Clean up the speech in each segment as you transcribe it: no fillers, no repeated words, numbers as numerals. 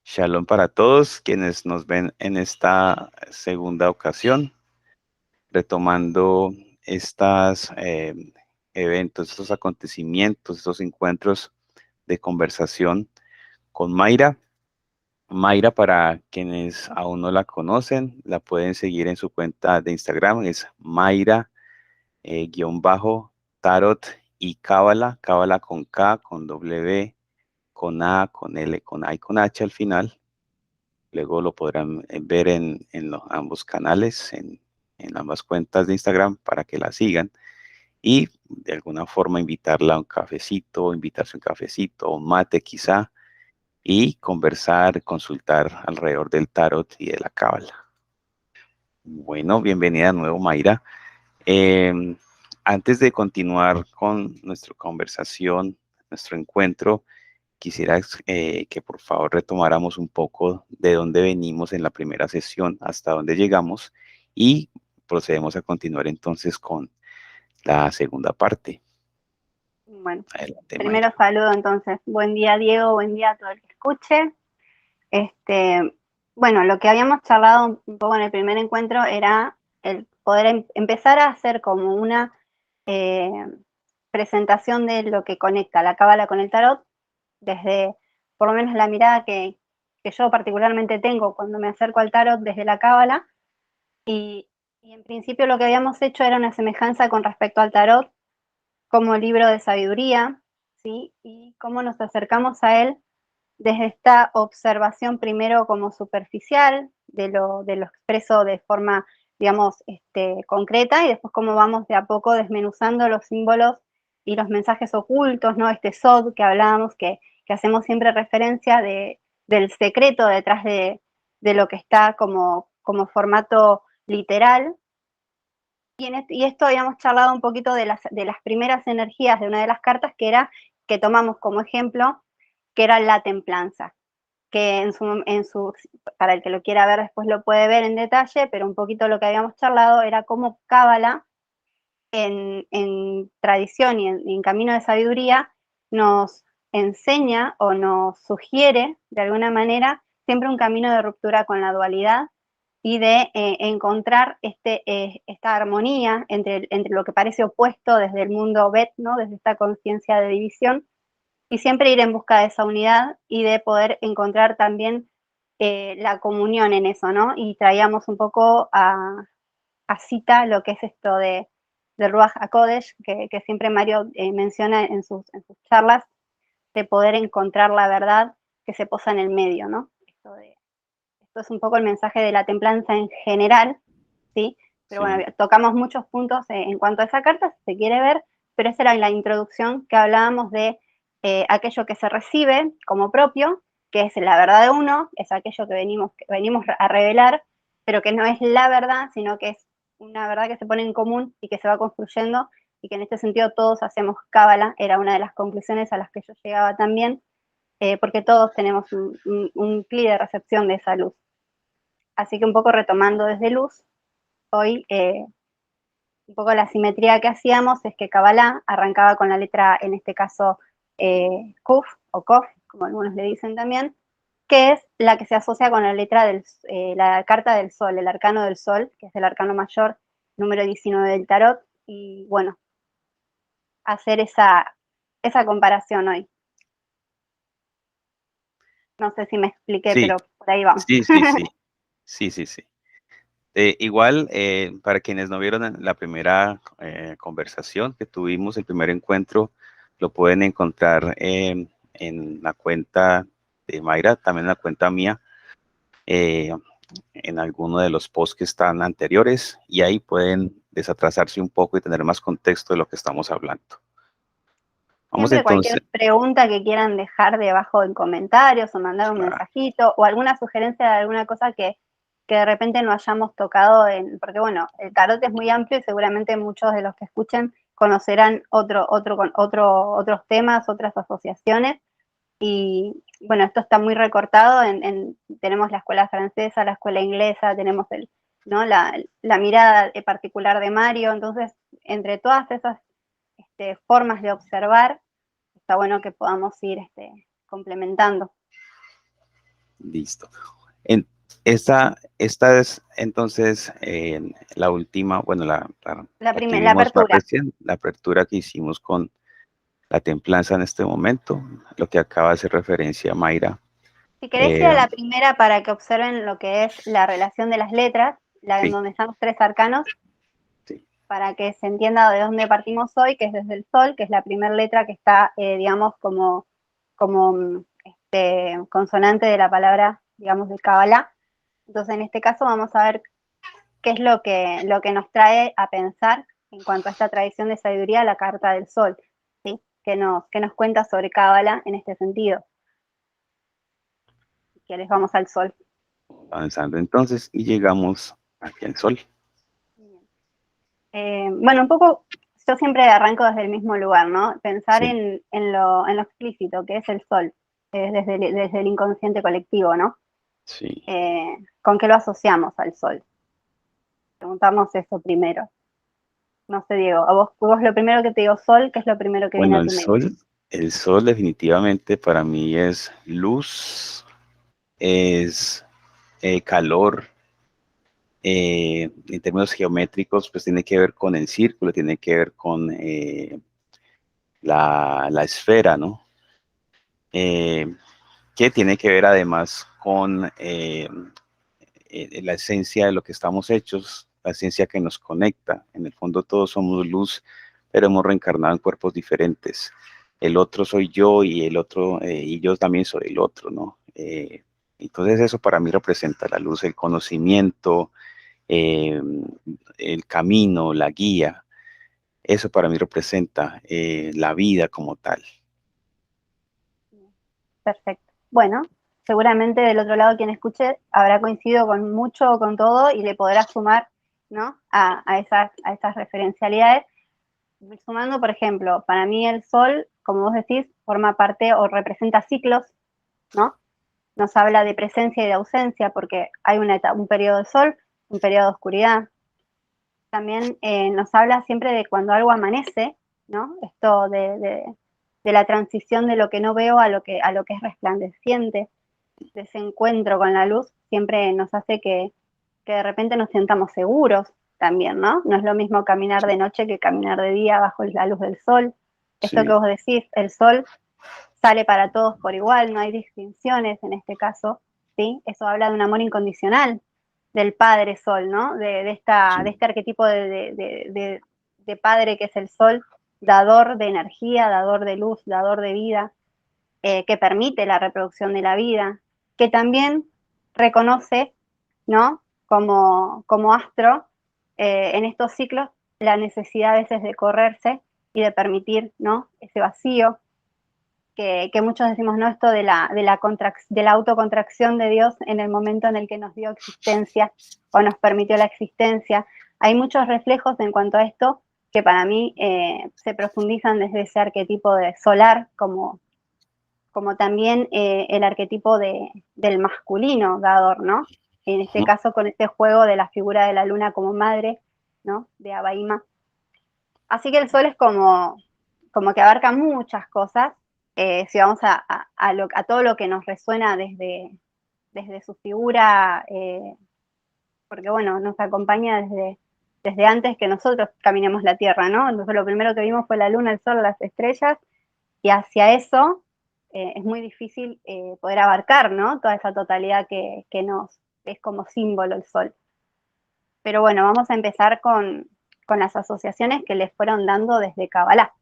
Shalom para todos quienes nos ven en esta segunda ocasión, retomando estos eventos, estos acontecimientos, estos encuentros de conversación con Mayra. Mayra, para quienes aún no la conocen, la pueden seguir en su cuenta de Instagram, es Mayra _tarot y Cábala, Cábala con K, con W, con A, con L, con A y con H al final. Luego lo podrán ver en ambos canales, en ambas cuentas de Instagram para que la sigan y de alguna forma invitarla a un cafecito, invitarse a un cafecito, un mate quizá, y conversar, consultar alrededor del tarot y de la cábala. Bueno, bienvenida de nuevo, Mayra. Antes de continuar con nuestra conversación, nuestro encuentro, quisiera que por favor retomáramos un poco de dónde venimos en la primera sesión, hasta dónde llegamos, y procedemos a continuar entonces con la segunda parte. Bueno, adelante, primero Mayra. saludo entonces. Buen día, Diego, buen día a todo el que escuche. Bueno, lo que habíamos charlado un poco en el primer encuentro era el poder empezar a hacer como una presentación de lo que conecta la cábala con el tarot, desde por lo menos la mirada que yo particularmente tengo cuando me acerco al tarot desde la cábala, y en principio lo que habíamos hecho era una semejanza con respecto al tarot como libro de sabiduría, ¿sí? Y cómo nos acercamos a él desde esta observación primero como superficial de lo expreso de forma, digamos, concreta, y después cómo vamos de a poco desmenuzando los símbolos y los mensajes ocultos, ¿no? Este sod que hablábamos, que hacemos siempre referencia del secreto detrás de lo que está como formato literal. Y esto habíamos charlado un poquito de las primeras energías de una de las cartas, que tomamos como ejemplo, que era la templanza, que para el que lo quiera ver después lo puede ver en detalle, pero un poquito lo que habíamos charlado era cómo Cábala, en tradición y en camino de sabiduría, nos enseña o nos sugiere, de alguna manera, siempre un camino de ruptura con la dualidad y de encontrar esta armonía entre lo que parece opuesto desde el mundo Bet, ¿no? Desde esta conciencia de división, y siempre ir en busca de esa unidad y de poder encontrar también la comunión en eso, ¿no? Y traíamos un poco a cita lo que es esto de Ruach HaKodesh, que siempre Mario menciona en sus charlas, de poder encontrar la verdad que se posa en el medio, ¿no? Esto es un poco el mensaje de la templanza en general, ¿sí? Pero Sí. bueno, tocamos muchos puntos en cuanto a esa carta, si se quiere ver, pero esa era la introducción, que hablábamos de aquello que se recibe como propio, que es la verdad de uno, es aquello que venimos a revelar, pero que no es la verdad, sino que es una verdad que se pone en común y que se va construyendo, y que en este sentido todos hacemos cábala, era una de las conclusiones a las que yo llegaba también, porque todos tenemos un clic de recepción de esa luz. Así que un poco retomando desde luz, hoy un poco la simetría que hacíamos es que Kabbalah arrancaba con la letra, en este caso, Kuf o Kof, como algunos le dicen también, que es la que se asocia con la letra la carta del sol, el arcano del sol, que es el arcano mayor, número 19 del tarot, y bueno, hacer esa comparación hoy. No sé si me expliqué, Sí, pero por ahí vamos. sí, sí, sí, sí, sí, sí. Igual, para quienes no vieron la primera conversación que tuvimos, el primer encuentro, lo pueden encontrar en la cuenta de Mayra, también en la cuenta mía, en alguno de los posts que están anteriores, y ahí pueden desatrasarse un poco y tener más contexto de lo que estamos hablando. Vamos Siempre entonces. cualquier pregunta que quieran dejar debajo en comentarios o mandar un mensajito o alguna sugerencia de alguna cosa que de repente no hayamos tocado, porque bueno, el tarot es muy amplio y seguramente muchos de los que escuchen conocerán otros temas, otras asociaciones, y bueno, esto está muy recortado, tenemos la escuela francesa, la escuela inglesa, tenemos ¿no? la mirada particular de Mario, entonces entre todas esas formas de observar, está bueno que podamos ir complementando. Listo. Esta es entonces la última, bueno, la que La vimos apertura. recién, la apertura que hicimos con la templanza en este momento, lo que acaba de hacer referencia a Mayra. Si querés ir a la primera para que observen lo que es la relación de las letras, en Sí, donde están los 3 arcanos, sí, para que se entienda de dónde partimos hoy, que es desde el Sol, que es la primera letra que está, digamos, como consonante de la palabra, digamos, de Kabbalah. Entonces, en este caso vamos a ver qué es lo que nos trae a pensar en cuanto a esta tradición de sabiduría, la carta del Sol, ¿sí? Que nos cuenta sobre Kabbalah en este sentido. Que les vamos al Sol. avanzando entonces y llegamos aquí al Sol. Bueno, un poco, yo siempre arranco desde el mismo lugar, ¿no? Pensar Sí, en lo explícito, que es el Sol, desde el inconsciente colectivo, ¿no? sí. ¿Con qué lo asociamos al Sol? Preguntamos eso primero. No sé, Diego, a vos lo primero que te digo Sol, ¿qué es lo primero que viene Bueno, a tu mente? el sol definitivamente para mí es luz, es calor. En términos geométricos, pues tiene que ver con el círculo, tiene que ver con la esfera, ¿no? Eh, que tiene que ver además con la esencia de lo que estamos hechos, la esencia que nos conecta. En el fondo todos somos luz, pero hemos reencarnado en cuerpos diferentes. El otro soy yo y el otro, y yo también soy el otro, ¿no? Entonces eso para mí representa la luz, el conocimiento, eh, el camino, la guía. Eso para mí representa la vida como tal. Perfecto. Bueno, seguramente del otro lado quien escuche habrá coincidido con mucho o con todo y le podrá sumar, ¿no? A esas referencialidades. Sumando, por ejemplo, para mí el Sol, como vos decís, forma parte o representa ciclos, ¿no? Nos habla de presencia y de ausencia porque hay un periodo de sol, un periodo de oscuridad. También nos habla siempre de cuando algo amanece, ¿no? Esto de la transición de lo que no veo a lo que es resplandeciente, de ese encuentro con la luz, siempre nos hace que de repente nos sentamos seguros también, ¿no? No es lo mismo caminar de noche que caminar de día bajo la luz del sol. Esto que Sí, vos decís, el sol sale para todos por igual, no hay distinciones en este caso, ¿sí? Eso habla de un amor incondicional del Padre Sol, ¿no? De sí, este arquetipo de padre que es el Sol, dador de energía, dador de luz, dador de vida, que permite la reproducción de la vida, que también reconoce, ¿no? Como astro, en estos ciclos, la necesidad a veces de correrse y de permitir, ¿no? Ese vacío, que muchos decimos, ¿no? Esto de la autocontracción de Dios en el momento en el que nos dio existencia o nos permitió la existencia. Hay muchos reflejos en cuanto a esto que para mí se profundizan desde ese arquetipo de solar, como también el arquetipo del masculino dador, ¿no? En este ujú, caso con este juego de la figura de la luna como madre, ¿no? De Abaima. Así que el sol es como que abarca muchas cosas. Si vamos a todo lo que nos resuena desde su figura, porque bueno, nos acompaña desde antes que nosotros caminemos la Tierra, ¿no? Entonces lo primero que vimos fue la luna, el sol, las estrellas, y hacia eso es muy difícil poder abarcar, ¿no? Toda esa totalidad que nos es como símbolo el sol. Pero bueno, vamos a empezar con las asociaciones que les fueron dando desde Kabbalah,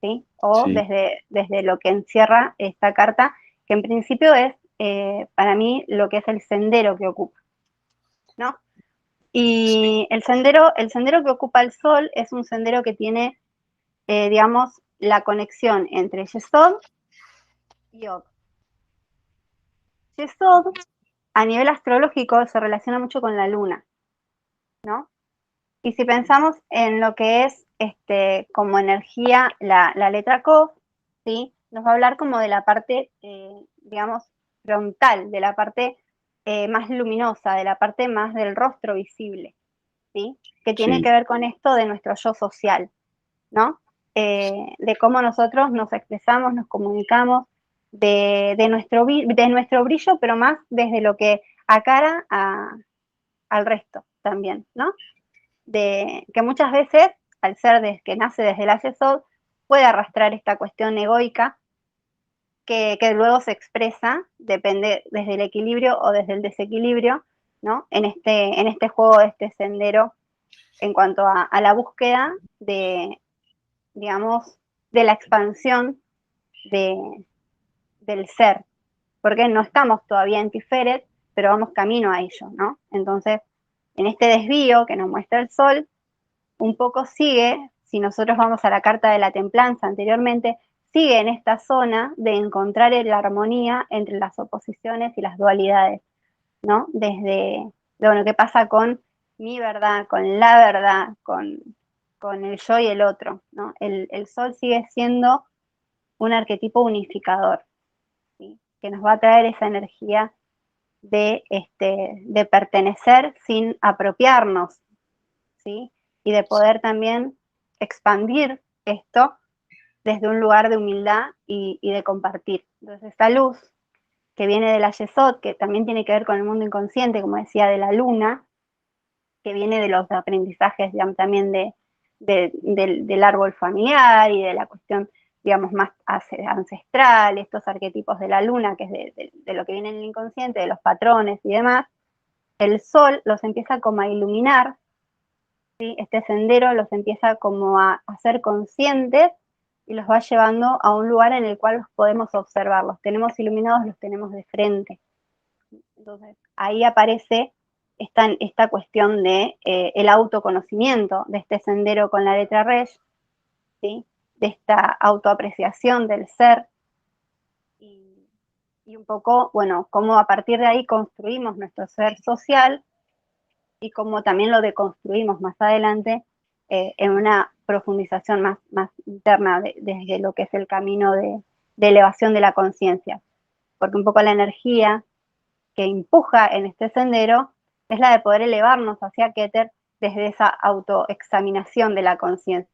¿sí? O sí, desde lo que encierra esta carta, que en principio es para mí lo que es el sendero que ocupa, ¿no? sí, Y el sendero que ocupa el Sol es un sendero que tiene, digamos, la conexión entre Yesod y Od. Yesod, a nivel astrológico, se relaciona mucho con la luna, ¿no? Y si pensamos en lo que es como energía, la letra Ko, ¿sí? Nos va a hablar como de la parte, digamos, frontal, de la parte más luminosa, de la parte más del rostro visible, ¿sí? Que tiene sí, que ver con esto de nuestro yo social, ¿no? de cómo nosotros nos expresamos, nos comunicamos, de nuestro brillo, pero más desde lo que acara al resto también, ¿no? De que muchas veces, al ser que nace desde el Yesod, puede arrastrar esta cuestión egoica que luego se expresa, depende desde el equilibrio o desde el desequilibrio, ¿no? En este juego, este sendero, en cuanto a la búsqueda de, digamos, de la expansión del ser, porque no estamos todavía en Tiferet, pero vamos camino a ello, ¿no? Entonces, en este desvío que nos muestra el sol, un poco sigue, si nosotros vamos a la carta de la templanza anteriormente, sigue en esta zona de encontrar la armonía entre las oposiciones y las dualidades, ¿no? Desde, bueno, qué pasa con mi verdad, con la verdad, con el yo y el otro, ¿no? El sol sigue siendo un arquetipo unificador, ¿sí? Que nos va a traer esa energía de pertenecer sin apropiarnos, ¿sí? Y de poder también expandir esto desde un lugar de humildad y de compartir. Entonces, esta luz que viene de la Yesod, que también tiene que ver con el mundo inconsciente, como decía, de la luna, que viene de los aprendizajes, digamos, también del árbol familiar y de la cuestión, digamos, más ancestral, estos arquetipos de la luna, que es de lo que viene en el inconsciente, de los patrones y demás, el sol los empieza como a iluminar, ¿sí? Este sendero los empieza como a ser conscientes y los va llevando a un lugar en el cual los podemos observar, los tenemos iluminados, los tenemos de frente. Entonces, ahí aparece esta cuestión de el autoconocimiento, de este sendero con la letra Resh, ¿sí? De esta autoapreciación del ser y un poco, bueno, cómo a partir de ahí construimos nuestro ser social y cómo también lo deconstruimos más adelante en una profundización más interna desde lo que es el camino de elevación de la conciencia. Porque un poco la energía que empuja en este sendero es la de poder elevarnos hacia Keter desde esa autoexaminación de la conciencia.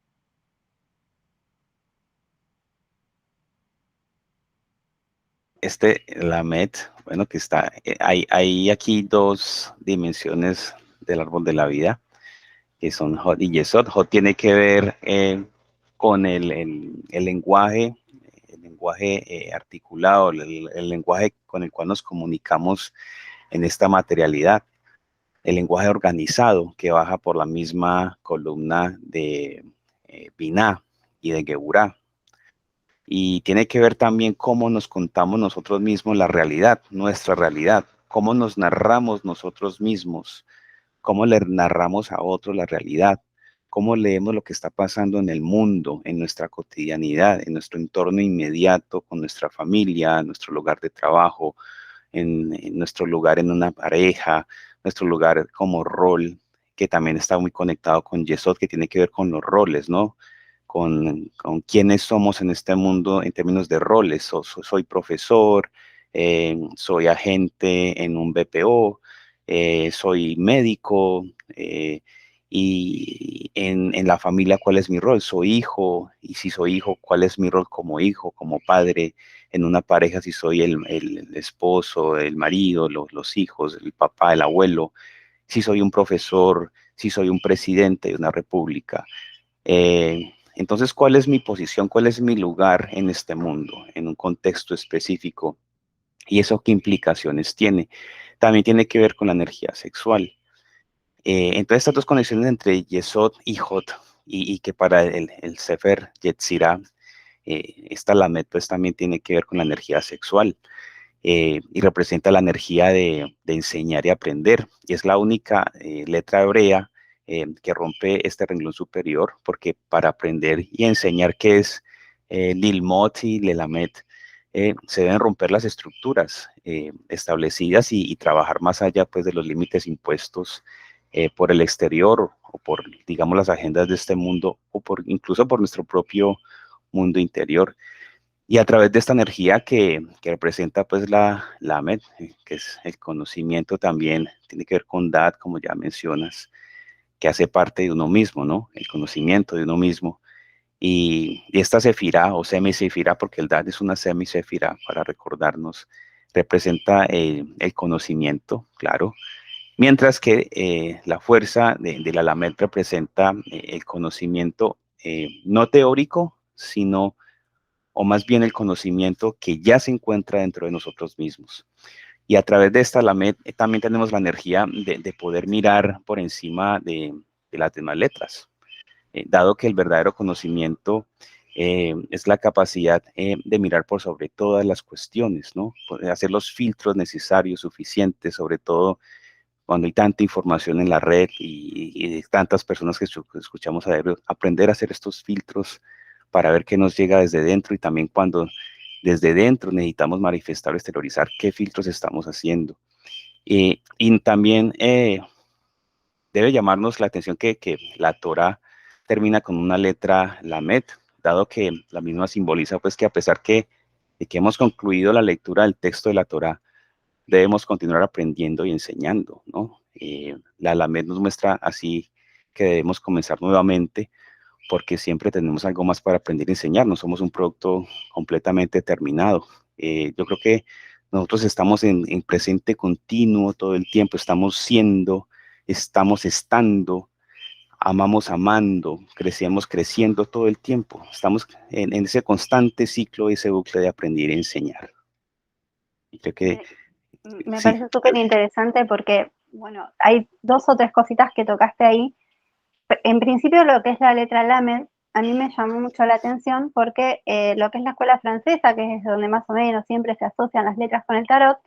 Lamed, bueno, que está, hay aquí dos dimensiones del árbol de la vida, que son Hod y Yesod. Hod tiene que ver con el lenguaje articulado, el lenguaje con el cual nos comunicamos en esta materialidad, el lenguaje organizado que baja por la misma columna de Binah y de Geburah. Y tiene que ver también cómo nos contamos nosotros mismos la realidad, nuestra realidad, cómo nos narramos nosotros mismos, cómo le narramos a otros la realidad, cómo leemos lo que está pasando en el mundo, en nuestra cotidianidad, en nuestro entorno inmediato, con nuestra familia, nuestro lugar de trabajo, en nuestro lugar en una pareja, nuestro lugar como rol, que también está muy conectado con Yesod, que tiene que ver con los roles, ¿no? Con quiénes somos en este mundo en términos de roles. Soy profesor, soy agente en un BPO, soy médico, y en la familia, ¿cuál es mi rol? Soy hijo, y si soy hijo, ¿cuál es mi rol como hijo, como padre? En una pareja, si soy el esposo, el marido, los hijos, el papá, el abuelo, si soy un profesor, si soy un presidente de una república. Entonces, ¿cuál es mi posición? ¿Cuál es mi lugar en este mundo, en un contexto específico? ¿Y eso qué implicaciones tiene? También tiene que ver con la energía sexual. Entonces, estas dos conexiones entre Yesod y Hod, y que para el Sefer Yetzirah, esta Lamed, pues también tiene que ver con la energía sexual, y representa la energía de enseñar y aprender. Y es la única letra hebrea que rompe este renglón superior, porque para aprender y enseñar, que es Lilmot y Lelamet, se deben romper las estructuras establecidas y trabajar más allá, pues, de los límites impuestos por el exterior, o por, digamos, las agendas de este mundo, o incluso por nuestro propio mundo interior. Y a través de esta energía que representa, pues, la Amet, que es el conocimiento, también tiene que ver con Dad, como ya mencionas, que hace parte de uno mismo, ¿no? El conocimiento de uno mismo. Y esta sefirá o semisefirá, porque el Dad es una semisefirá, para recordarnos, representa el conocimiento, claro, mientras que la fuerza de la Lamed representa el conocimiento no teórico, sino, o más bien el conocimiento que ya se encuentra dentro de nosotros mismos. Y a través de esta Lamed también tenemos la energía de poder mirar por encima de las demás letras, dado que el verdadero conocimiento es la capacidad de mirar por sobre todas las cuestiones, ¿no? Poder hacer los filtros necesarios, suficientes, sobre todo cuando hay tanta información en la red y tantas personas que escuchamos a diario, aprender a hacer estos filtros para ver qué nos llega desde dentro y también cuando desde dentro necesitamos manifestar o exteriorizar qué filtros estamos haciendo. Y también debe llamarnos la atención que la Torah termina con una letra Lamed, dado que la misma simboliza pues que a pesar de que hemos concluido la lectura del texto de la Torah, debemos continuar aprendiendo y enseñando, ¿no? La Lamed nos muestra así que debemos comenzar nuevamente porque siempre tenemos algo más para aprender y enseñar, no somos un producto completamente terminado. Yo creo que nosotros estamos en presente continuo todo el tiempo, estamos siendo, estamos estando, amamos amando, crecemos creciendo todo el tiempo, estamos en ese constante ciclo, ese bucle de aprender y enseñar. Y creo que Me sí, parece súper interesante porque, bueno, hay dos o tres cositas que tocaste ahí. En principio, lo que es la letra Lamed, a mí me llamó mucho la atención porque lo que es la escuela francesa, que es donde más o menos siempre se asocian las letras con el tarot,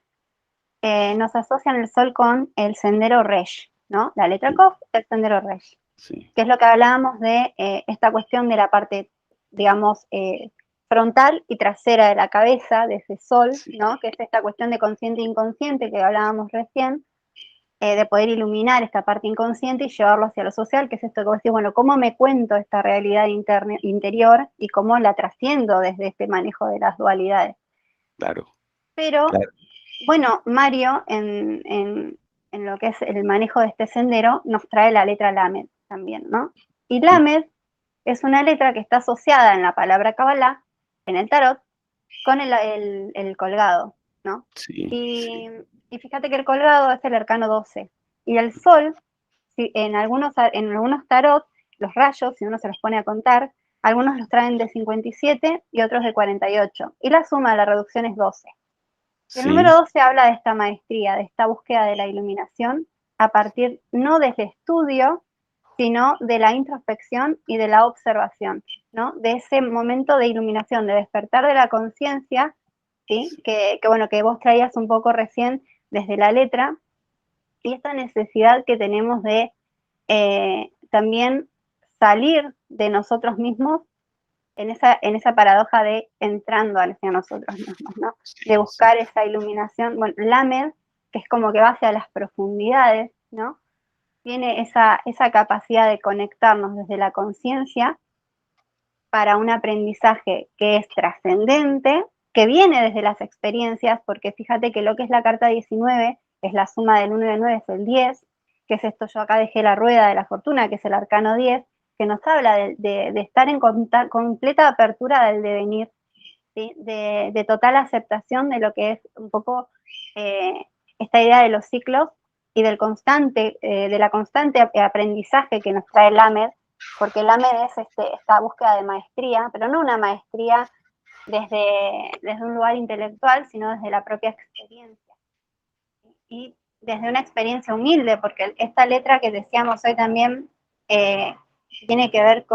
nos asocian el sol con el sendero Resh, ¿no? La letra Kof, el sendero Resh, sí, que es lo que hablábamos de esta cuestión de la parte, digamos, frontal y trasera de la cabeza, de ese sol, sí, ¿no? Que es esta cuestión de consciente e inconsciente que hablábamos recién, de poder iluminar esta parte inconsciente y llevarlo hacia lo social, que es esto que vos decís, bueno, ¿cómo me cuento esta realidad interior y cómo la trasciendo desde este manejo de las dualidades? claro, Pero, claro, bueno, Mario, en lo que es el manejo de este sendero, nos trae la letra Lamed también, ¿no? Y Lamed es una letra que está asociada en la palabra Kabbalah, en el tarot, con el colgado, ¿no? sí, Y, y fíjate que el colgado es el arcano 12. Y el sol, si, en algunos tarot, los rayos, si uno se los pone a contar, algunos los traen de 57 y otros de 48. Y la suma de la reducción es 12. Y el número sí, 12 habla de esta maestría, de esta búsqueda de la iluminación a partir no del estudio, sino de la introspección y de la observación, ¿no? De ese momento de iluminación, de despertar de la conciencia, ¿sí? Bueno, que vos traías un poco recién desde la letra, y esta necesidad que tenemos de también salir de nosotros mismos en esa paradoja de entrando hacia nosotros mismos, ¿no? De sí, sí, buscar esa iluminación. Bueno, Lamed, que es como que va hacia las profundidades, ¿no? Tiene esa capacidad de conectarnos desde la conciencia para un aprendizaje que es trascendente, que viene desde las experiencias, porque fíjate que lo que es la carta 19 es la suma del 1 y del 9, es el 10, que es esto, yo acá dejé la rueda de la fortuna, que es el arcano 10, que nos habla de estar en completa apertura del devenir, ¿sí? De total aceptación de lo que es un poco esta idea de los ciclos y de la constante aprendizaje que nos trae el AMED, porque el AMED es esta búsqueda de maestría, pero no una maestría desde un lugar intelectual, sino desde la propia experiencia. Y desde una experiencia humilde, porque esta letra que decíamos hoy también tiene que ver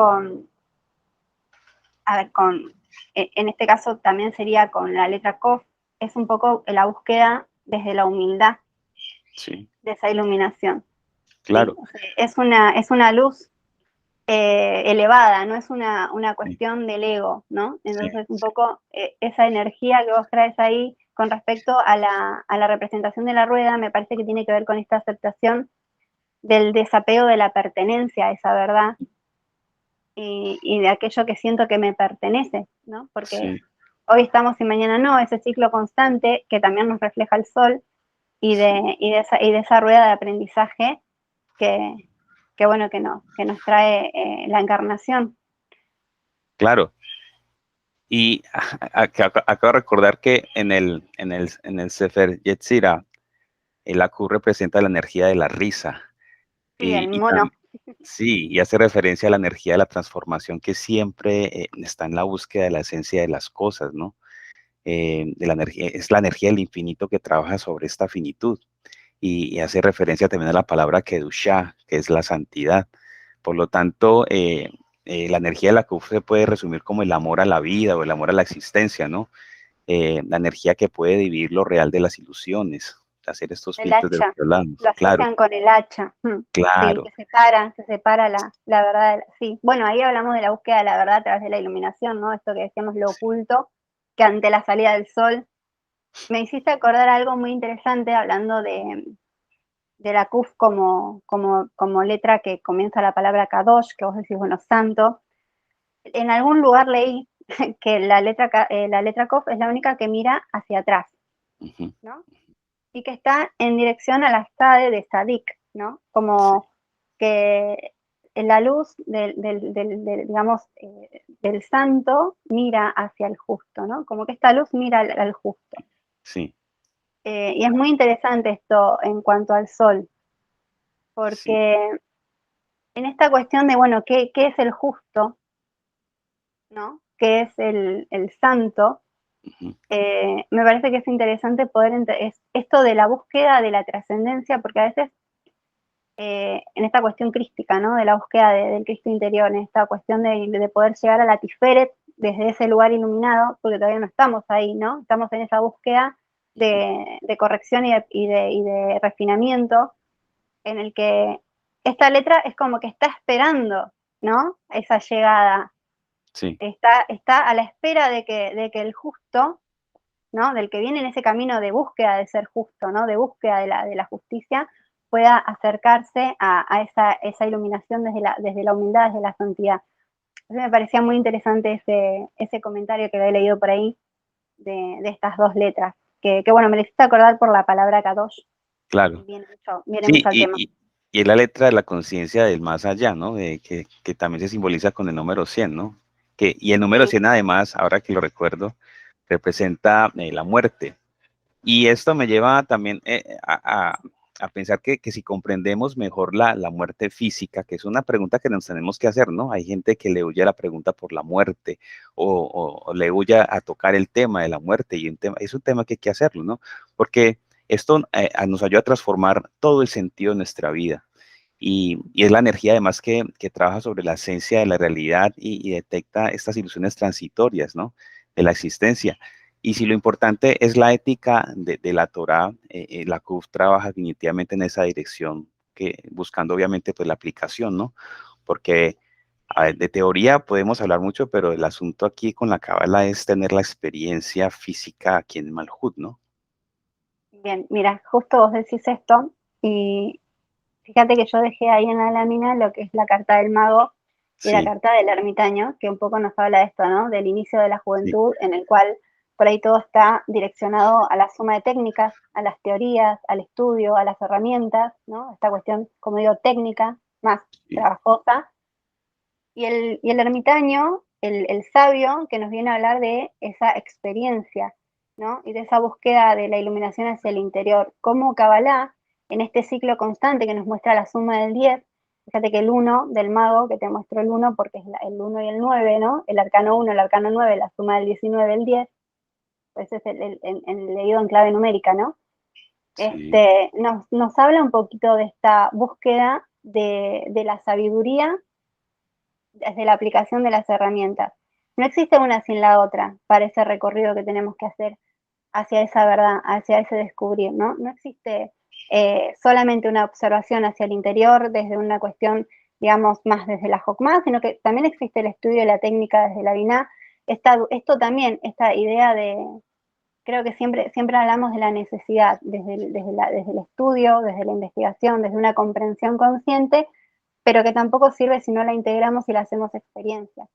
en este caso también sería con la letra Kof, es un poco la búsqueda desde la humildad sí, de esa iluminación. ¿Sí? claro, O sea, es una luz elevada, no es una sí, cuestión del ego, ¿no? sí, Entonces, un poco esa energía que vos traes ahí con respecto a la representación de la rueda, me parece que tiene que ver con esta aceptación del desapego de la pertenencia a esa verdad y de aquello que siento que me pertenece, ¿no? Porque sí, hoy estamos y mañana no, ese ciclo constante que también nos refleja el sol y sí, de esa rueda de aprendizaje que bueno, que nos trae la encarnación. claro. Y acabo de recordar que en el Sefer Yetzirah, el Aku representa la energía de la risa. Sí, el Y mono. sí, y hace referencia a la energía de la transformación que siempre está en la búsqueda de la esencia de las cosas, ¿no? De la energía, es la energía del infinito que trabaja sobre esta finitud. Y hace referencia también a la palabra Kedushá, que es la santidad. Por lo tanto, la energía de la Kuf se puede resumir como el amor a la vida o el amor a la existencia, ¿no? La energía que puede dividir lo real de las ilusiones, hacer estos El filtros de los hacha, que hablamos. lo Claro, asocian con el hacha. Sí, claro, que separa la verdad. Sí, bueno, ahí hablamos de la búsqueda de la verdad a través de la iluminación, ¿no? Esto que decíamos, lo sí. oculto, que ante la salida del sol. Me hiciste acordar algo muy interesante hablando de la Kuf como letra que comienza la palabra Kadosh, que vos decís, bueno, santo. En algún lugar leí que la letra Kuf es la única que mira hacia atrás, Ujú, ¿no? Y que está en dirección a la Stade de Sadik, ¿no? sí, Como que la luz digamos, del santo mira hacia el justo, ¿no? Como que esta luz mira al justo. sí, Y es muy interesante esto en cuanto al sol, sí, porque en esta cuestión de, bueno, ¿qué es el justo? ¿No? ¿Qué es el santo? ujú, Me parece que es interesante poder es esto de la búsqueda de la trascendencia, porque a veces en esta cuestión crística, ¿no? De la búsqueda del Cristo interior, en esta cuestión de poder llegar a la Tiferet desde ese lugar iluminado, porque todavía no estamos ahí, ¿no? Estamos en esa búsqueda ujú, de corrección y de refinamiento, en el que esta letra es como que está esperando, ¿no? Esa llegada. sí, Está a la espera de que el justo, ¿no? Del que viene en ese camino de búsqueda de ser justo, ¿no? De búsqueda de la justicia, pueda acercarse a esa iluminación desde la humildad, desde la santidad. Entonces me parecía muy interesante ese comentario que había leído por ahí de estas dos letras, que bueno, me lo hiciste acordar por la palabra Kadosh, claro. viene Sí, mucho al tema. y es la letra de la conciencia del más allá, ¿no? Que también se simboliza con el número 100, ¿no? Y el número Sí, 100 además, ahora que lo recuerdo, representa la muerte. Y esto me lleva también a pensar que si comprendemos mejor la muerte física, que es una pregunta que nos tenemos que hacer, ¿no? Hay gente que le huye a la pregunta por la muerte o le huye a tocar el tema de la muerte y es un tema que hay que hacerlo, ¿no? Porque esto nos ayuda a transformar todo el sentido de nuestra vida. Y es la energía además que trabaja sobre la esencia de la realidad y detecta estas ilusiones transitorias, ¿no? De la existencia. Y si lo importante es la ética de la Torá, la CUF trabaja definitivamente en esa dirección, buscando obviamente pues la aplicación, ¿no? Porque a ver, de teoría podemos hablar mucho, pero el asunto aquí con la Cábala es tener la experiencia física aquí en Malhut, ¿no? bien, mira, justo vos decís esto y fíjate que yo dejé ahí en la lámina lo que es la carta del mago y la Sí, carta del ermitaño, que un poco nos habla de esto, ¿no? Del inicio de la sí, juventud, en el cual por ahí todo está direccionado a la suma de técnicas, a las teorías, al estudio, a las herramientas, ¿no? Esta cuestión, como digo, técnica, más sí, trabajosa. Y el ermitaño, el sabio, que nos viene a hablar de esa experiencia, ¿no? Y de esa búsqueda de la iluminación hacia el interior. Como Kabbalah, en este ciclo constante que nos muestra la suma del 10, fíjate que el 1 del mago, que te muestro el 1 porque es el 1 y el 9, ¿no? El arcano 1, el arcano 9, la suma del 19, el 10, pues es el leído en clave numérica, ¿no? sí, Nos habla un poquito de esta búsqueda de la sabiduría desde la aplicación de las herramientas. No existe una sin la otra para ese recorrido que tenemos que hacer hacia esa verdad, hacia ese descubrir, ¿no? No existe solamente una observación hacia el interior desde una cuestión, digamos, más desde la Jokmah, sino que también existe el estudio de la técnica desde la Binah. Esto también, esta idea creo que siempre hablamos de la necesidad, desde el estudio, desde la investigación, desde una comprensión consciente, pero que tampoco sirve si no la integramos y la hacemos experiencia.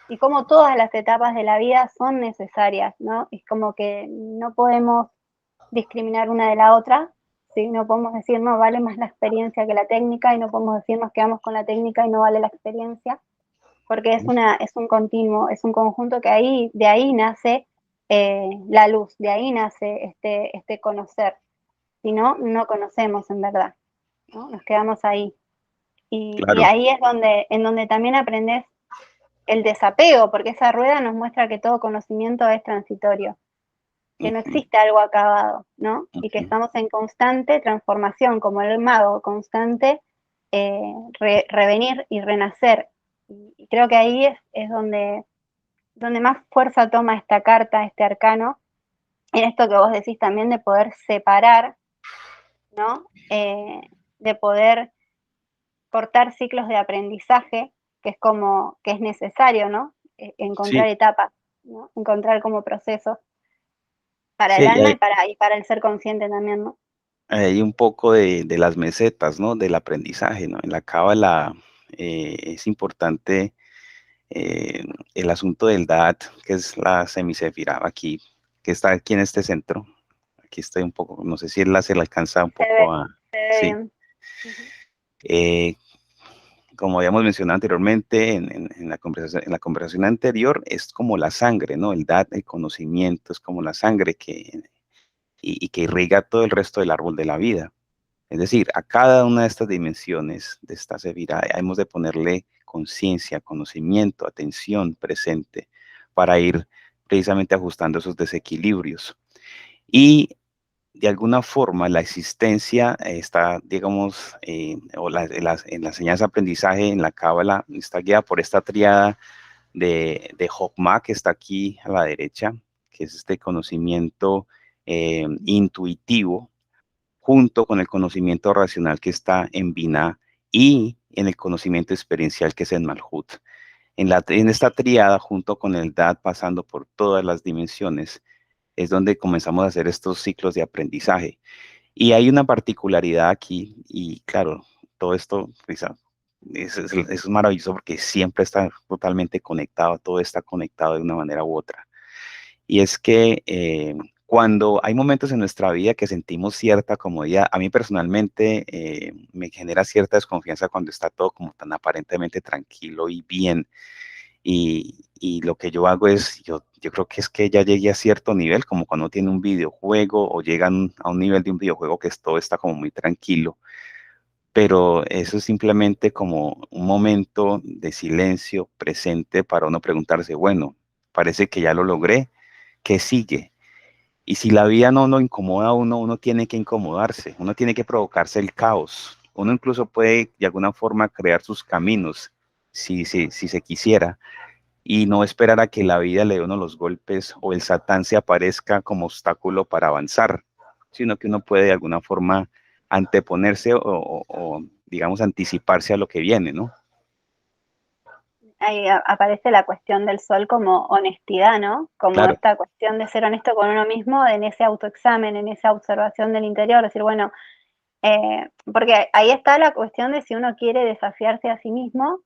Y como todas las etapas de la vida son necesarias, ¿no? Es como que no podemos discriminar una de la otra, ¿sí? No podemos decir, no, vale más la experiencia que la técnica, y no podemos decir, nos quedamos con la técnica y no vale la experiencia. porque es un continuo, es un conjunto que de ahí nace la luz, de ahí nace este conocer. Si no, no conocemos en verdad, ¿no? Nos quedamos ahí. Y Claro. ahí es en donde también aprendes el desapego, porque esa rueda nos muestra que todo conocimiento es transitorio, que no Ujú, existe algo acabado, ¿no? Y que ujú. estamos en constante transformación, como el mago, constante revenir y renacer. Y creo que ahí es donde más fuerza toma esta carta, este arcano, en esto que vos decís también de poder separar, ¿no? De poder cortar ciclos de aprendizaje, que es como, que es necesario, ¿no? Encontrar Sí, etapas, ¿no? Encontrar como procesos para el sí, alma y para el ser consciente también, ¿no? hay un poco de las mesetas, ¿no? Del aprendizaje, ¿no? En la cábala es importante el asunto del Da'at, que es la semisefirá aquí, que está aquí en este centro. Aquí estoy un poco, no sé si él se le alcanza un poco a, Se ve sí. bien. Uh-huh. Eh, Como habíamos mencionado anteriormente en la conversación anterior, es como la sangre, ¿no? El Da'at, el conocimiento, es como la sangre y que irriga todo el resto del árbol de la vida. Es decir, a cada una de estas dimensiones de esta Sevirá hemos de ponerle conciencia, conocimiento, atención presente para ir precisamente ajustando esos desequilibrios. Y de alguna forma la existencia está, digamos, o en las enseñanzas de aprendizaje en la Cábala está guiada por esta triada de Jokma que está aquí a la derecha, que es este conocimiento intuitivo junto con el conocimiento racional que está en Binah y en el conocimiento experiencial que es en Malhut. En esta triada, junto con el Dad, pasando por todas las dimensiones, es donde comenzamos a hacer estos ciclos de aprendizaje. Y hay una particularidad aquí, y claro, todo esto pues, es maravilloso porque siempre está totalmente conectado, todo está conectado de una manera u otra. Y es que cuando hay momentos en nuestra vida que sentimos cierta comodidad, a mí personalmente me genera cierta desconfianza cuando está todo como tan aparentemente tranquilo y bien. Y lo que yo hago es, yo creo que es que ya llegué a cierto nivel, como cuando tiene un videojuego o llegan a un nivel de un videojuego que todo está como muy tranquilo, pero eso es simplemente como un momento de silencio presente para uno preguntarse, bueno, parece que ya lo logré, ¿qué sigue? Y si la vida no lo incomoda a uno, uno tiene que incomodarse, uno tiene que provocarse el caos. Uno incluso puede de alguna forma crear sus caminos si se quisiera y no esperar a que la vida le dé uno los golpes o el satán se aparezca como obstáculo para avanzar, sino que uno puede de alguna forma anteponerse o digamos, anticiparse a lo que viene, ¿no? Ahí aparece la cuestión del sol como honestidad, ¿no? Como Claro, esta cuestión de ser honesto con uno mismo en ese autoexamen, en esa observación del interior, decir, bueno, porque ahí está la cuestión de si uno quiere desafiarse a sí mismo,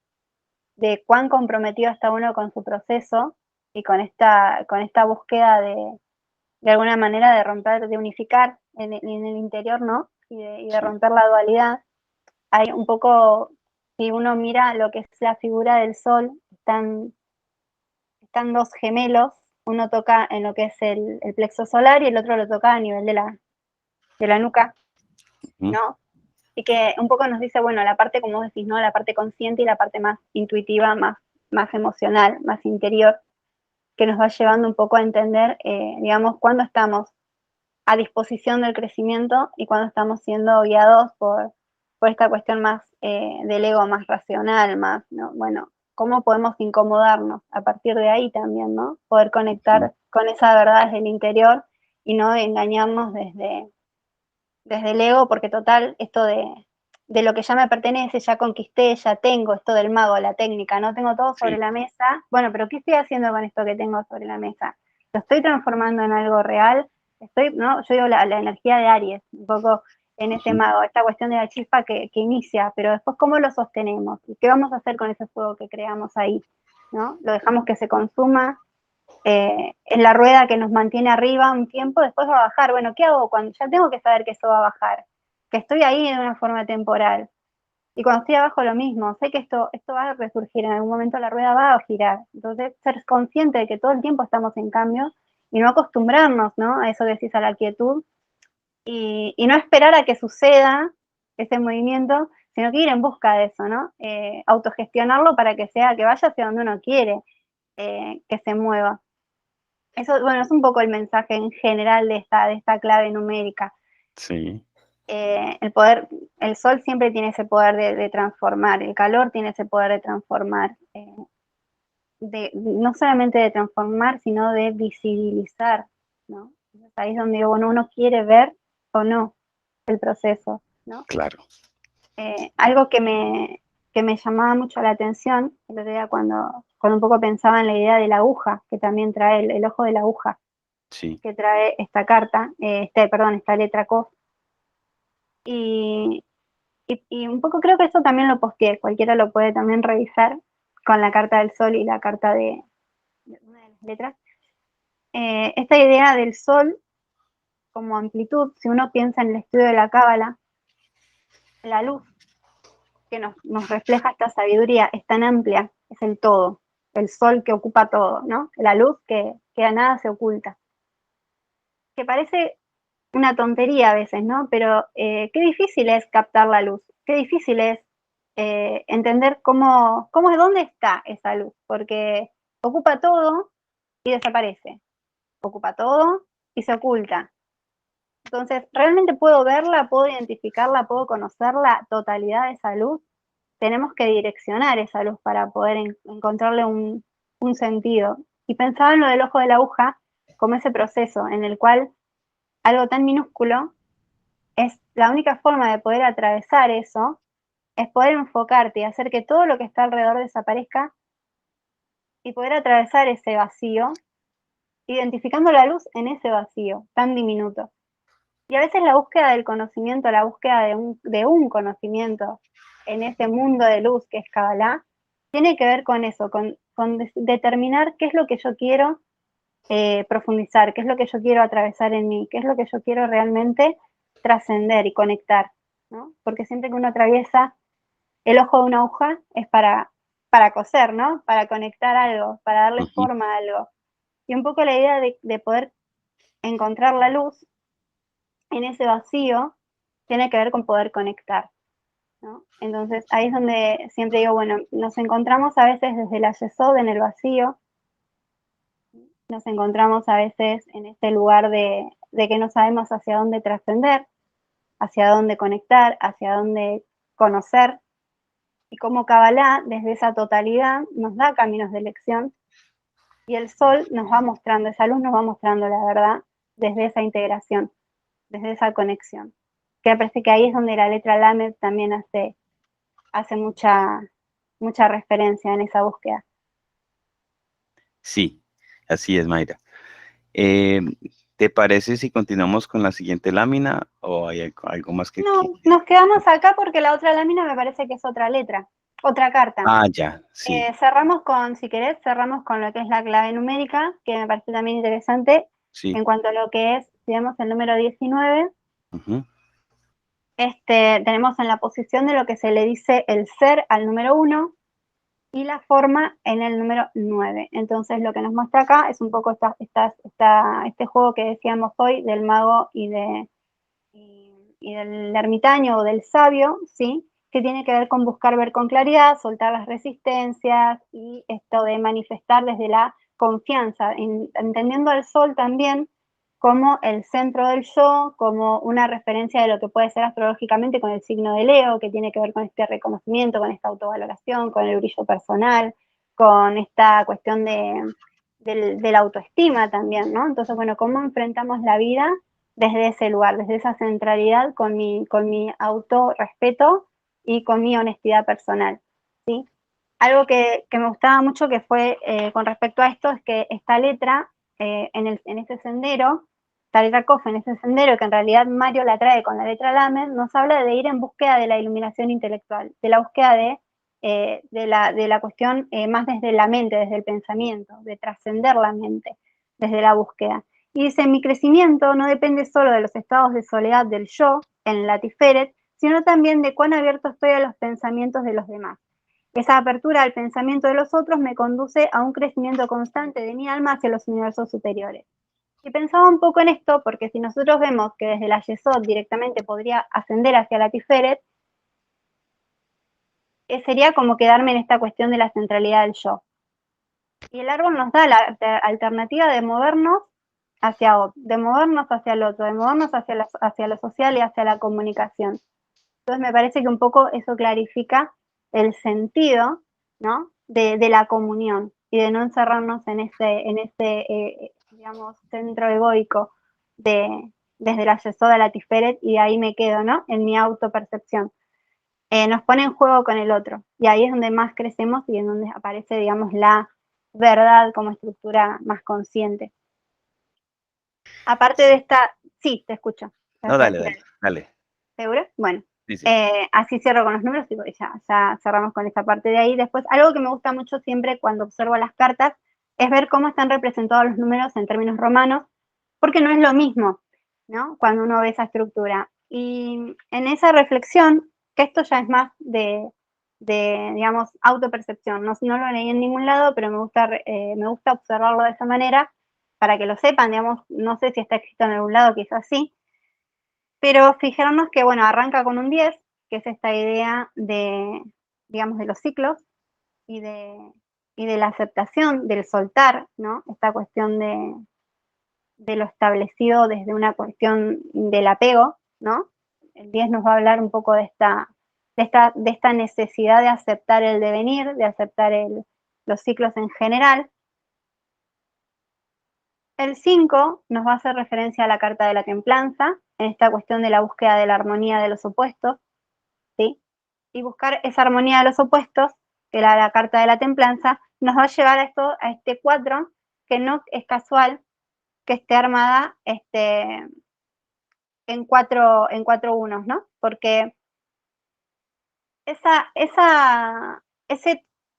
de cuán comprometido está uno con su proceso y con esta búsqueda de alguna manera de romper, de unificar en el interior, ¿no? Y de sí, romper la dualidad. Hay un poco, si uno mira lo que es la figura del sol, están dos gemelos, uno toca en lo que es el plexo solar y el otro lo toca a nivel de la nuca, ujú, ¿no? Y que un poco nos dice, bueno, la parte, como vos decís, ¿no? La parte consciente y la parte más intuitiva, más emocional, más interior, que nos va llevando un poco a entender, digamos, cuándo estamos a disposición del crecimiento y cuándo estamos siendo guiados por esta cuestión más del ego, más racional, más, ¿no? Bueno, ¿cómo podemos incomodarnos a partir de ahí también, ¿no? Poder ujú, conectar con esa verdad desde el interior y no engañarnos desde el ego, porque total, esto de lo que ya me pertenece, ya conquisté, ya tengo, esto del mago, la técnica, no tengo todo sobre sí, la mesa. Bueno, pero ¿qué estoy haciendo con esto que tengo sobre la mesa? ¿Lo estoy transformando en algo real? Estoy, ¿no? Yo digo la energía de Aries, un poco en ese ujú, mago, esta cuestión de la chispa que inicia, pero después cómo lo sostenemos y qué vamos a hacer con ese fuego que creamos ahí, ¿no? Lo dejamos que se consuma, en la rueda que nos mantiene arriba un tiempo, después va a bajar. Bueno, ¿qué hago cuando ya tengo que saber que eso va a bajar? Que estoy ahí de una forma temporal. Y cuando estoy abajo lo mismo, sé que esto va a resurgir, en algún momento la rueda va a girar. Entonces, ser consciente de que todo el tiempo estamos en cambio y no acostumbrarnos, ¿no? A eso que decís, a la quietud, y no esperar a que suceda ese movimiento, sino que ir en busca de eso, ¿no? Autogestionarlo para que vaya hacia donde uno quiere que se mueva. Eso, bueno, es un poco el mensaje en general de esta clave numérica. Sí, El sol siempre tiene ese poder de transformar, el calor tiene ese poder de transformar, no solamente de transformar, sino de visibilizar, ¿no? Entonces ahí es donde digo, bueno, uno quiere ver o no el proceso, ¿no? claro. Algo que me llamaba mucho la atención el otro día cuando un poco pensaba en la idea de la aguja, que también trae el ojo de la aguja, Sí, que trae esta carta, esta letra Kof. Y un poco creo que eso también lo posteé, cualquiera lo puede también revisar con la carta del sol y la carta de una de las letras. Esta idea del sol como amplitud, si uno piensa en el estudio de la cábala, la luz que nos refleja esta sabiduría es tan amplia, es el todo, el sol que ocupa todo, ¿no? La luz que a nada se oculta. Que parece una tontería a veces, ¿no? Pero qué difícil es captar la luz, qué difícil es entender dónde está esa luz, porque ocupa todo y desaparece, ocupa todo y se oculta. Entonces, ¿realmente puedo verla, puedo identificarla, puedo conocer la totalidad de esa luz? Tenemos que direccionar esa luz para poder encontrarle un sentido. Y pensaba en lo del ojo de la aguja como ese proceso en el cual algo tan minúsculo es la única forma de poder atravesar eso, es poder enfocarte y hacer que todo lo que está alrededor desaparezca y poder atravesar ese vacío, identificando la luz en ese vacío tan diminuto. Y a veces la búsqueda del conocimiento, la búsqueda de un conocimiento en ese mundo de luz que es Kabbalah, tiene que ver con eso, con determinar qué es lo que yo quiero profundizar, qué es lo que yo quiero atravesar en mí, qué es lo que yo quiero realmente trascender y conectar, ¿no? Porque siempre que uno atraviesa el ojo de una aguja es para coser, ¿no? Para conectar algo, para darle ujú, forma a algo. Y un poco la idea de poder encontrar la luz en ese vacío tiene que ver con poder conectar, ¿no? Entonces ahí es donde siempre digo, bueno, nos encontramos a veces desde la yesod en el vacío, nos encontramos a veces en este lugar de que no sabemos hacia dónde trascender, hacia dónde conectar, hacia dónde conocer, y cómo Kabbalah, desde esa totalidad, nos da caminos de elección, y el sol nos va mostrando, esa luz nos va mostrando la verdad desde esa integración, desde esa conexión. Que me parece que ahí es donde la letra Lamed también hace mucha referencia en esa búsqueda. sí, así es, Mayra. Eh, ¿Te parece si continuamos con la siguiente lámina o hay algo más que... No, nos quedamos acá porque la otra lámina me parece que es otra letra, otra carta. Ah, ya, sí, Cerramos si querés, cerramos con lo que es la clave numérica, que me parece también interesante sí. en cuanto a lo que es, digamos, el número 19. Ujú, Tenemos en la posición de lo que se le dice el ser al número 1 y la forma en el número 9. Entonces lo que nos muestra acá es un poco este juego que decíamos hoy del mago y del ermitaño o del sabio, ¿sí? Que tiene que ver con buscar ver con claridad, soltar las resistencias y esto de manifestar desde la confianza, entendiendo al sol también como el centro del yo, como una referencia de lo que puede ser astrológicamente con el signo de Leo, que tiene que ver con este reconocimiento, con esta autovaloración, con el brillo personal, con esta cuestión de la autoestima también, ¿no? Entonces, bueno, ¿cómo enfrentamos la vida desde ese lugar, desde esa centralidad, con mi autorrespeto y con mi honestidad personal, ¿sí? Algo que me gustaba mucho que fue con respecto a esto es que esta letra en ese sendero, esta letra Kof en ese sendero, que en realidad Mario la trae con la letra Lamed, nos habla de ir en búsqueda de la iluminación intelectual, de la búsqueda de la cuestión más desde la mente, desde el pensamiento, de trascender la mente, desde la búsqueda. Y dice, mi crecimiento no depende solo de los estados de soledad del yo, en la Tiferet, sino también de cuán abierto estoy a los pensamientos de los demás. Esa apertura al pensamiento de los otros me conduce a un crecimiento constante de mi alma hacia los universos superiores. Y pensaba un poco en esto porque si nosotros vemos que desde la Yesod directamente podría ascender hacia la Tiferet, sería como quedarme en esta cuestión de la centralidad del yo. Y el árbol nos da la alternativa de movernos de movernos hacia el otro, de movernos hacia lo social y hacia la comunicación. Entonces me parece que un poco eso clarifica el sentido, ¿no? de la comunión y de no encerrarnos en ese digamos, centro egoico desde la Yesod a la Tiferet y de ahí me quedo, ¿no? En mi autopercepción. Nos pone en juego con el otro y ahí es donde más crecemos y en donde aparece, digamos, la verdad como estructura más consciente. Aparte de esta, sí, te escucho. No, dale. ¿Seguro? Bueno, Sí, sí. así cierro con los números y ya cerramos con esa parte de ahí. Después, algo que me gusta mucho siempre cuando observo las cartas es ver cómo están representados los números en términos romanos, porque no es lo mismo, ¿no? Cuando uno ve esa estructura. Y en esa reflexión, que esto ya es más digamos, autopercepción, no lo leí en ningún lado, pero me gusta observarlo de esa manera para que lo sepan, digamos, no sé si está escrito en algún lado, quizás sí, pero fijarnos que, bueno, arranca con un 10, que es esta idea de, digamos, de los ciclos y de la aceptación, del soltar, ¿no? Esta cuestión de lo establecido desde una cuestión del apego, ¿no? El 10 nos va a hablar un poco de esta necesidad de aceptar el devenir, de aceptar los ciclos en general. El 5 nos va a hacer referencia a la carta de la templanza, en esta cuestión de la búsqueda de la armonía de los opuestos, ¿sí? Y buscar esa armonía de los opuestos, que era la carta de la templanza, nos va a llevar a este 4, que no es casual que esté armada en cuatro unos, ¿no? Porque ese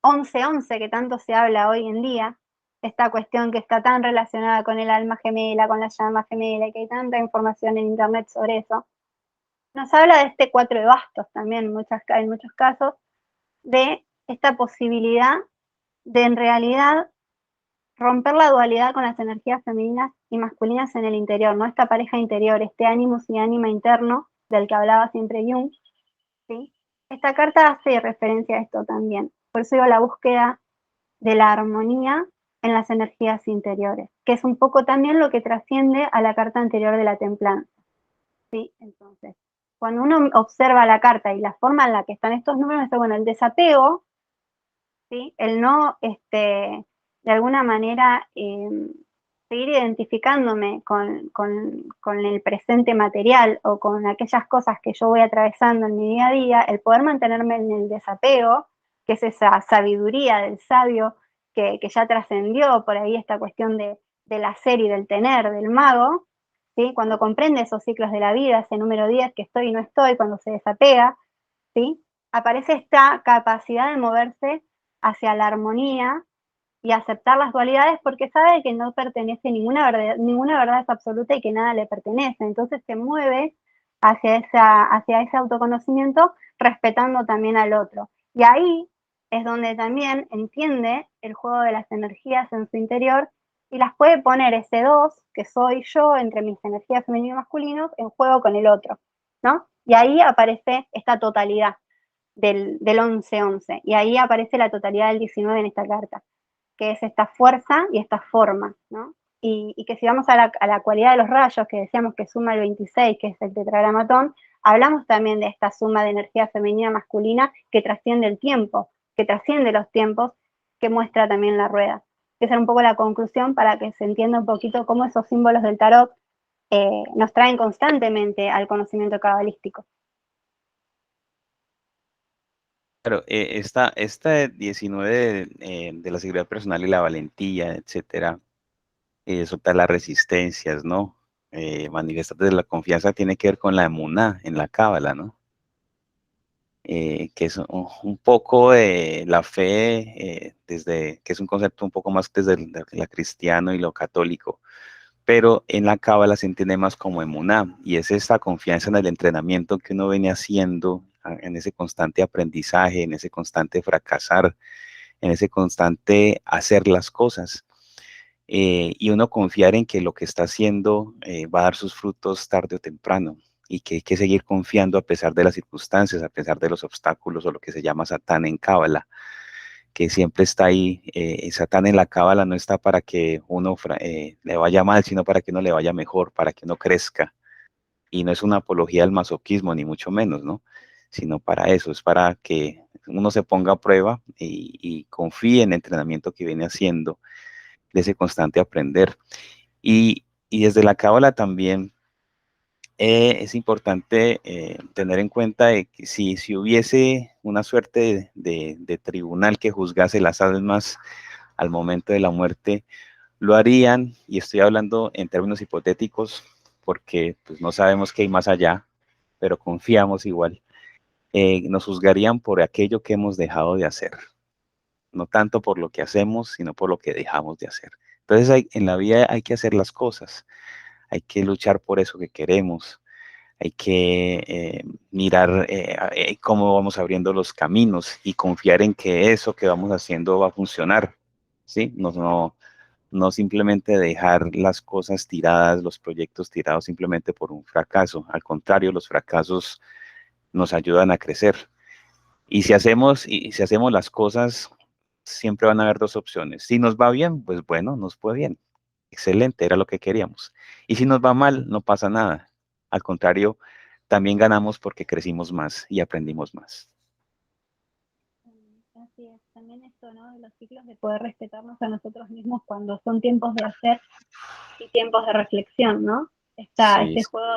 11-11 que tanto se habla hoy en día, esta cuestión que está tan relacionada con el alma gemela, con la llama gemela, y que hay tanta información en internet sobre eso, nos habla de este 4 de bastos también en muchos casos, de esta posibilidad de en realidad romper la dualidad con las energías femeninas y masculinas en el interior, ¿no? Esta pareja interior, este ánimos y ánima interno del que hablaba siempre Jung, ¿sí? Esta carta hace referencia a esto también. Por eso digo la búsqueda de la armonía en las energías interiores, que es un poco también lo que trasciende a la carta anterior de la templanza, ¿sí? Entonces, cuando uno observa la carta y la forma en la que están estos números, bueno, el desapego, ¿sí? El no, de alguna manera, seguir identificándome con el presente material o con aquellas cosas que yo voy atravesando en mi día a día, el poder mantenerme en el desapego, que es esa sabiduría del sabio que ya trascendió por ahí esta cuestión del hacer y del tener, del mago, ¿sí? Cuando comprende esos ciclos de la vida, ese número 10 que estoy y no estoy, cuando se desapega, ¿sí? Aparece esta capacidad de moverse hacia la armonía y aceptar las dualidades porque sabe que no pertenece ninguna verdad es absoluta y que nada le pertenece. Entonces se mueve hacia ese autoconocimiento respetando también al otro. Y ahí es donde también entiende el juego de las energías en su interior y las puede poner ese 2, que soy yo, entre mis energías femenino y masculinos, en juego con el otro, ¿no? Y ahí aparece esta totalidad del 11-11, y ahí aparece la totalidad del 19 en esta carta, que es esta fuerza y esta forma, ¿no? Y que si vamos a la cualidad de los rayos, que decíamos que suma el 26, que es el tetragramatón, hablamos también de esta suma de energía femenina masculina que trasciende el tiempo, que trasciende los tiempos, que muestra también la rueda. Esa es un poco la conclusión para que se entienda un poquito cómo esos símbolos del tarot nos traen constantemente al conocimiento cabalístico. Claro, esta 19 de la seguridad personal y la valentía, etcétera, soltar las resistencias, ¿no? Manifestarte de la confianza tiene que ver con la emuná en la cábala, ¿no? Que es un poco de la fe, que es un concepto un poco más desde la cristiano y lo católico, pero en la cábala se entiende más como emuná, y es esta confianza en el entrenamiento que uno viene haciendo, en ese constante aprendizaje, en ese constante fracasar, en ese constante hacer las cosas. Y uno confiar en que lo que está haciendo va a dar sus frutos tarde o temprano, y que hay que seguir confiando a pesar de las circunstancias, a pesar de los obstáculos, o lo que se llama Satán en cábala, que siempre está ahí. Satán en la cábala no está para que uno le vaya mal, sino para que uno le vaya mejor, para que uno crezca. Y no es una apología al masoquismo, ni mucho menos, ¿no? Sino para eso, es para que uno se ponga a prueba y confíe en el entrenamiento que viene haciendo, de ese constante aprender. Y desde la cábala también es importante tener en cuenta de que si hubiese una suerte de tribunal que juzgase las almas al momento de la muerte, lo harían, y estoy hablando en términos hipotéticos, porque pues, no sabemos qué hay más allá, pero confiamos igual. Nos juzgarían por aquello que hemos dejado de hacer, no tanto por lo que hacemos, sino por lo que dejamos de hacer. Entonces en la vida hay que hacer las cosas, hay que luchar por eso que queremos, hay que mirar cómo vamos abriendo los caminos y confiar en que eso que vamos haciendo va a funcionar, ¿sí? No simplemente dejar las cosas tiradas, los proyectos tirados simplemente por un fracaso. Al contrario, los fracasos nos ayudan a crecer. Y si hacemos las cosas, siempre van a haber dos opciones. Si nos va bien, pues bueno, nos fue bien. Excelente, era lo que queríamos. Y si nos va mal, no pasa nada. Al contrario, también ganamos porque crecimos más y aprendimos más. Así es, también esto, ¿no? De los ciclos de poder respetarnos a nosotros mismos cuando son tiempos de hacer y tiempos de reflexión, ¿no? Sí, Este juego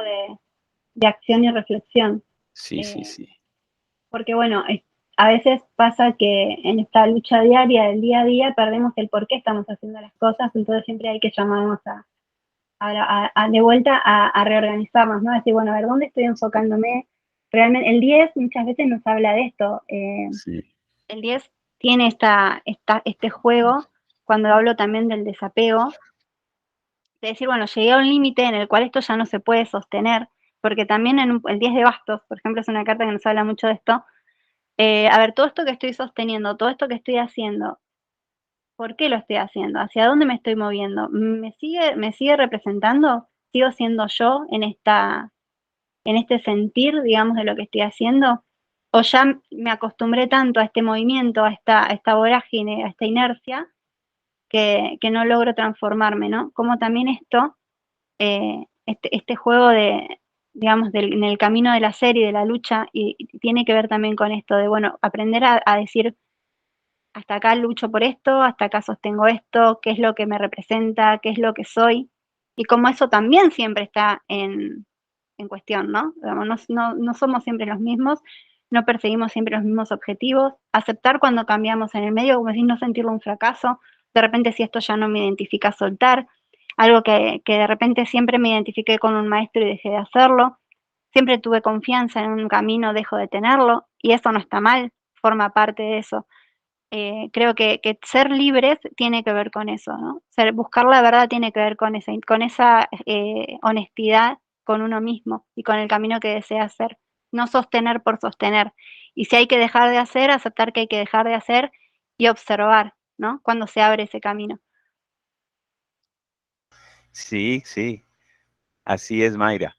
de acción y reflexión. sí, sí, Eh, sí. porque bueno, a veces pasa que en esta lucha diaria del día a día perdemos el por qué estamos haciendo las cosas, entonces siempre hay que llamarnos de vuelta a reorganizarnos, ¿no? A decir, bueno, a ver, ¿dónde estoy enfocándome? Realmente, el 10 muchas veces nos habla de esto. Sí, El 10 tiene este juego, cuando hablo también del desapego, de decir, bueno, llegué a un límite en el cual esto ya no se puede sostener, porque también el 10 de bastos, por ejemplo, es una carta que nos habla mucho de esto. A ver, todo esto que estoy sosteniendo, todo esto que estoy haciendo, ¿por qué lo estoy haciendo? ¿Hacia dónde me estoy moviendo? ¿Me sigue representando? ¿Sigo siendo yo en este sentir, digamos, de lo que estoy haciendo? ¿O ya me acostumbré tanto a este movimiento, a esta vorágine, a esta inercia, que no logro transformarme, ¿no? Como también esto, este juego digamos, en el camino de la serie, de la lucha, y tiene que ver también con esto de, bueno, aprender a decir, hasta acá lucho por esto, hasta acá sostengo esto, qué es lo que me representa, qué es lo que soy, y como eso también siempre está en cuestión, ¿no? Digamos, no somos siempre los mismos, no perseguimos siempre los mismos objetivos, aceptar cuando cambiamos en el medio, como decir, no sentirlo un fracaso, de repente si esto ya no me identifica, soltar, algo que de repente siempre me identifiqué con un maestro y dejé de hacerlo, siempre tuve confianza en un camino, dejo de tenerlo, y eso no está mal, forma parte de eso. Creo que ser libres tiene que ver con eso, ¿no? Buscar la verdad tiene que ver con esa honestidad con uno mismo y con el camino que desea hacer, no sostener por sostener. Y si hay que dejar de hacer, aceptar que hay que dejar de hacer y observar, ¿no? Cuando se abre ese camino. sí, sí, así es, Mayra.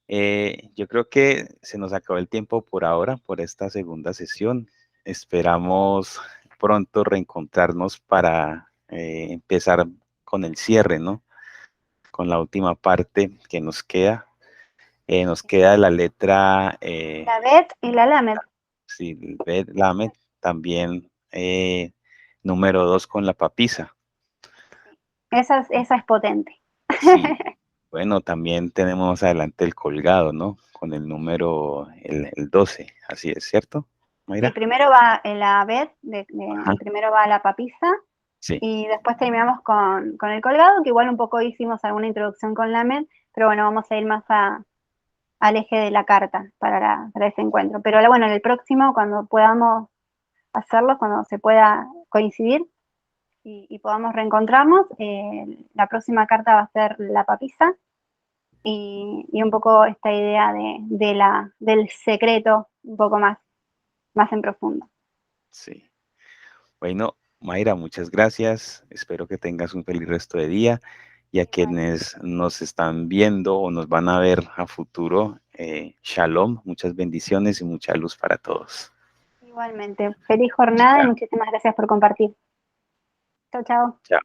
Yo creo que se nos acabó el tiempo por ahora, por esta segunda sesión. Esperamos pronto reencontrarnos para empezar con el cierre, ¿no? Con la última parte que nos queda. Nos queda la letra, La Bet y la Lamed. sí, Bet, Lamed, también número 2 con la papisa. Esa es potente. Sí, bueno, también tenemos más adelante el colgado, ¿no? Con el número, el 12, así es, ¿cierto, Sí, Mayra? primero va la Bet, Ajá, primero va la papisa, sí, y después terminamos con el colgado, que igual un poco hicimos alguna introducción con la MED, pero bueno, vamos a ir más al eje de la carta para ese encuentro. Pero bueno, en el próximo, cuando podamos hacerlo, cuando se pueda coincidir, y podamos reencontrarnos. La próxima carta va a ser la papisa y un poco esta idea del secreto un poco más en profundo. Sí. Bueno, Mayra, muchas gracias. Espero que tengas un feliz resto de día. Y a quienes nos están viendo o nos van a ver a futuro, shalom, muchas bendiciones y mucha luz para todos. Igualmente, feliz jornada y muchísimas gracias por compartir. Chao, chao. Chao.